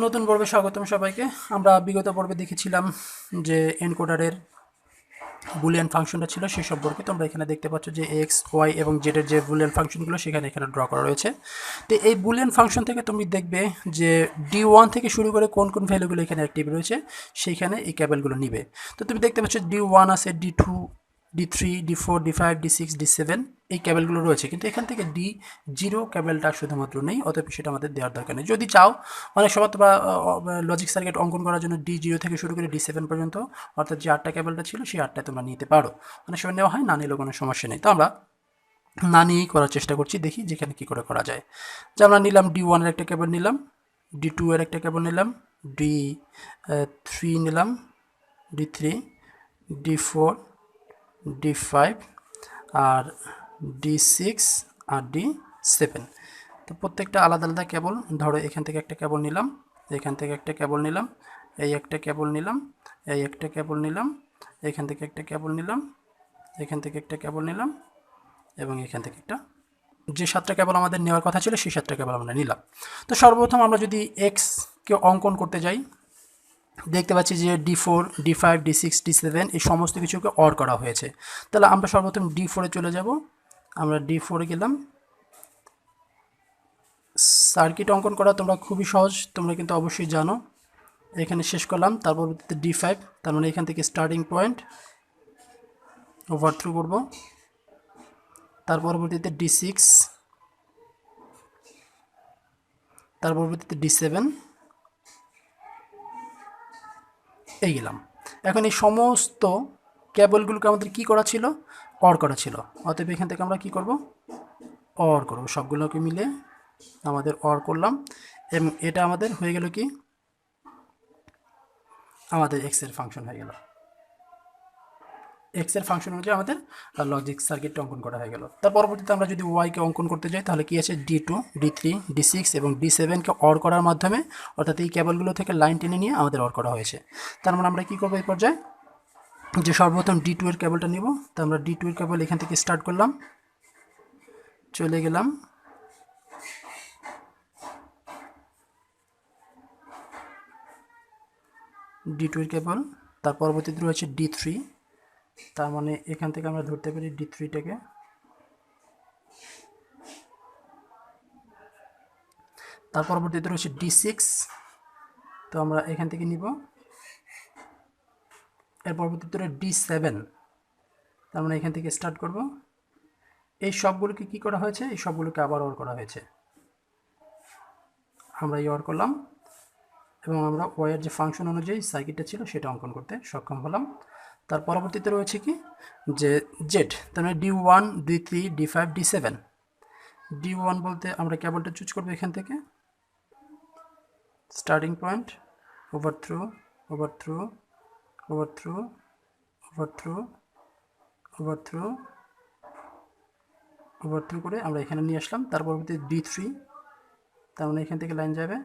নতুন পর্বে স্বাগতম সবাইকে। আমরা বিগত পর্বে দেখেছিলাম যে এনকোডারের বুলিয়ান ফাংশনটা ছিল সে সম্পর্কে। তোমরা এখানে দেখতে পাচ্ছ যে এক্স ওয়াই এবং জেডের যে বুলিয়ান ফাংশনগুলো এখানে ড্র করা রয়েছে। তো এই বুলিয়ান ফাংশন থেকে তুমি দেখবে যে D1 থেকে শুরু করে কোন কোন ভ্যালুগুলো এখানে অ্যাক্টিভ রয়েছে সেইখানে এই ক্যাবেলগুলো নিবে। তো তুমি দেখতে পাচ্ছ D1 আছে, D2, D3, D4, D5, D6, D7 এই ক্যাবেলগুলো রয়েছে, কিন্তু এখান থেকে D0 ক্যাবেলটা শুধুমাত্র নেই, অতএব সেটা আমাদের দেওয়ার দরকার নেই। যদি চাও অনেক সময় তোমরা লজিক সার্কিট অঙ্কন করার জন্য D0 থেকে শুরু করে D7 পর্যন্ত অর্থাৎ যে 8টা ক্যাবেলটা ছিল সেই 8টায় তোমরা নিতে পারো, অনেক সময় নেওয়া হয়, না নিলেও কোনো সমস্যা নেই। তো আমরা না নিয়েই করার চেষ্টা করছি, দেখি যেখানে কী করে করা যায়। যে আমরা নিলাম D1 এর একটা ক্যাবেল নিলাম, D2 এর একটা ক্যাবেল নিলাম, D3 নিলাম, D3, D4, D5 আর D6 আর D7। তো প্রত্যেকটা আলাদা আলাদা কেবল। ধরো এখান থেকে একটা কেবল নিলাম, এখান থেকে একটা কেবল নিলাম, এই একটা কেবল নিলাম, এই একটা কেবল নিলাম, এখান থেকে একটা কেবল নিলাম, এখান থেকে একটা কেবল নিলাম এবং এখান থেকে একটা, যে 7টা কেবল আমাদের নেওয়ার কথা ছিল সেই 7টা কেবল আমরা নিলাম। তো সর্বপ্রথম আমরা যদি এক্সকে অঙ্কন করতে যাই, দেখতে পাচ্ছি যে D4, D5, D6, D7 এই সমস্ত কিছুকে অর করা হয়েছে। তাহলে আমরা সর্বপ্রথম D4-এ চলে যাব। আমরা D4-এ গেলাম। সার্কিট অঙ্কন করা তোমরা খুবই সহজ, তোমরা কিন্তু অবশ্যই জানো। এখানে শেষ করলাম, তার পরবর্তীতে D5, তার মানে এখান থেকে স্টার্টিং পয়েন্ট ওভারথ্রু করব। তার পরবর্তীতে D6, তার পরবর্তীতে D7 এই গেলাম। এখন এই সমস্ত কেবলগুলোকে আমাদের কি করা ছিল? অর করা ছিল। অতএব এখান থেকে আমরা কি করব? অর করব, সবগুলোকে মিলে আমাদের অর করলাম এবং এটা আমাদের হয়ে গেল কি? আমাদের এক্স এর ফাংশন হয়ে গেল। এক্স এর ফাংশন অনুযায়ী আমাদের লজিক সার্কিটটা অঙ্কন করা হয়ে গেল। তার পরবর্তীতে আমরা যদি ওয়াইকে অঙ্কন করতে যাই, তাহলে কি আছে? D2, D3, D6 এবং D7কে অর করার মাধ্যমে, অর্থাৎ এই কেবলগুলো থেকে লাইন টেনে নিয়ে আমাদের অর করা হয়েছে। তার মানে আমরা কী করবো এই পর্যায়ে? যে সর্বপ্রথম D2 এর কেবলটা নিব। তো আমরা D2 এর কেবল এখান থেকে স্টার্ট করলাম, চলে গেলাম, D2 এর কেবল। তার পরবর্তীতে রয়েছে D3, তার মানে এখান থেকে আমরা ধরতে পারি D3টাকে। তার পরবর্তীতে রয়েছে D6, তো আমরা এখান থেকে নিব। এর পরবর্তীতে D7, তার মানে এখান থেকে স্টার্ট করব। এই সবগুলোকে কি করা হয়েছে? এই সবগুলোকে আবার অর করা হয়েছে। আমরা এই অর করলাম এবং আমরা ওয়াইয়ের যে ফাংশন অনুযায়ী সার্কিটটা ছিল সেটা অঙ্কন করতে সক্ষম হলাম। তার পরবর্তীতে রয়েছে কি? যে জেড, তার মানে D1, D3, D5, D7। D1 বলতে আমরা কেবলটা চুজ করবো এখান থেকে, স্টার্টিং পয়েন্ট, ওভারথ্রু, ওভারথ্রু, ওভারথ্রু, ওভারথ্রু, ওভারথ্রু, ওভারথ্রু করে আমরা এখানে নিয়ে আসলাম। তার পরবর্তী D3, তার মানে এখান থেকে লাইন যাবে,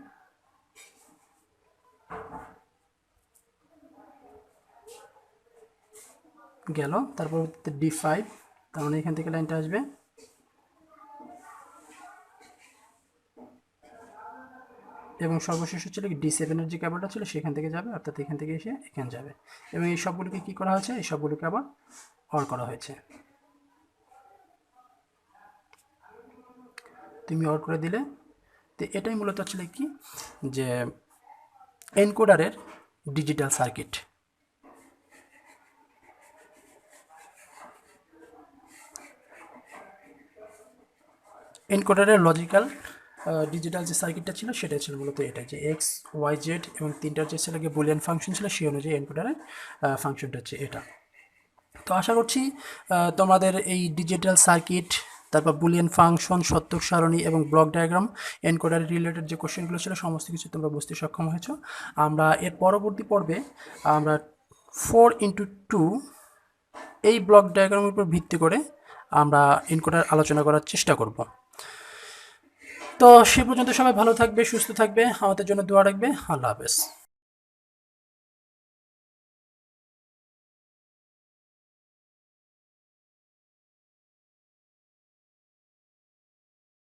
গেল। তার পরবর্তীতে D5, তার মানে এখান থেকে লাইনটা আসবে, এবং সর্বশেষ হচ্ছে D7-এর যে কেবলটা ছিল সেখান থেকে যাবে, অর্থাৎ এখান থেকে এসে এখানে যাবে। এবং এই সবগুলোকে কী করা হয়েছে? এই সবগুলোকে আবার অর করা হয়েছে। তুমি অর করে দিলে। তো এটাই মূলত ছিল কি? যে এনকোডারের ডিজিটাল সার্কিট। এনকোডারের লজিক্যাল ডিজিটাল যে সার্কিটটা ছিল সেটাই ছিল মূলত এটা, যে এক্স, ওয়াই, জেড এবং তিনটার যে ছিল গিয়ে বুলিয়ান ফাংশন ছিল সেই অনুযায়ী এনকোডারের ফাংশনটা হচ্ছে এটা। তো আশা করছি তোমাদের এই ডিজিটাল সার্কিট, তারপর বুলিয়ান ফাংশন, সত্যক সারণী এবং ব্লক ডায়াগ্রাম, এনকোডার রিলেটেড যে কোশ্চেনগুলো ছিল সমস্ত কিছু তোমরা বুঝতে সক্ষম হয়েছো। আমরা এর পরবর্তী পর্বে আমরা 4x2 এই ব্লক ডায়াগ্রামের উপর ভিত্তি করে আমরা এনকোডার আলোচনা করার চেষ্টা করব। তো সে পর্যন্ত সবাই ভালো থাকবে, সুস্থ থাকবে, আমাদের জন্য দোয়া রাখবে। আল্লাহ হাফেজ।